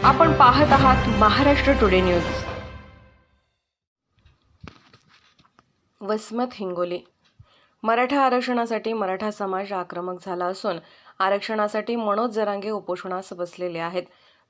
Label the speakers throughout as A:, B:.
A: आपण पाहत आहात महाराष्ट्र टुडे न्यूज। वसमत हिंगोली। मराठा आरक्षणासाठी मराठा समाज आक्रमक झाला असून आरक्षणासाठी मनोज जरांगे उपोषणास बसलेले आहेत।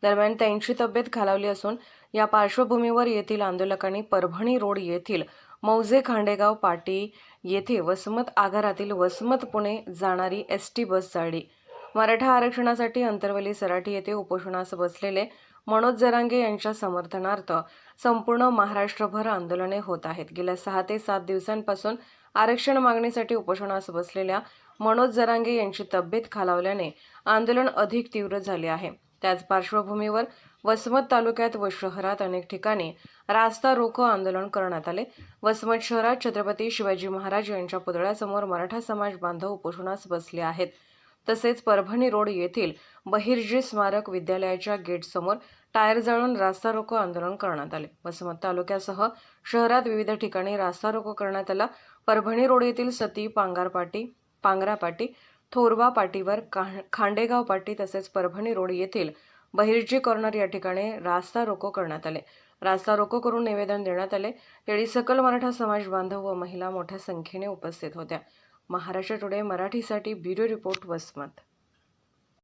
A: दरम्यान त्यांची तब्येत खालावली असून या पार्श्वभूमीवर येथील आंदोलकांनी परभणी रोड येथील मौजे खांडेगाव पाटी येथे वसमत आगारातील वसमत पुणे जाणारी एसटी बस जाळली। मराठा आरक्षणासाठी अंतरवली सराटी येथे उपोषणास बसलेले मनोज जरांगे यांच्या समर्थनार्थ संपूर्ण महाराष्ट्रभर आंदोलने होत आहेत। गेल्या 6 ते 7 दिवसांपासून आरक्षण मागणीसाठी उपोषणास बसलेल्या मनोज जरांगे यांची तब्येत खालावल्याने आंदोलन अधिक तीव्र झाले आहे। त्याच पार्श्वभूमीवर वसमत तालुक्यात व शहरात अनेक ठिकाणी रास्ता रोको आंदोलन करण्यात आले। वसमत शहरात छत्रपती शिवाजी महाराज यांच्या पुतळ्यासमोर मराठा समाज बांधव उपोषणास बसले आहेत। तसेच परभणी रोड येथील बहिर्जी स्मारक विद्यालयाच्या गेटसमोर टायर जाळून रास्ता रोको आंदोलन करण्यात आले। वसमत तालुक्यासह शहरात विविध ठिकाणी रास्ता रोको करण्यात आला। परभणी रोड येथील सती पांगरा पाटी थोरबा पाटीवर खांडेगाव पाटी तसेच परभणी रोड येथील बहिर्जी कॉर्नर या ठिकाणी रास्ता रोको करण्यात आले। रास्ता रोको करून निवेदन देण्यात आले। यावेळी सकल मराठा समाज बांधव व महिला मोठ्या संख्येने उपस्थित होत्या। महाराष्ट्र टुडे मराठीसाठी ब्युरो रिपोर्ट वसमत।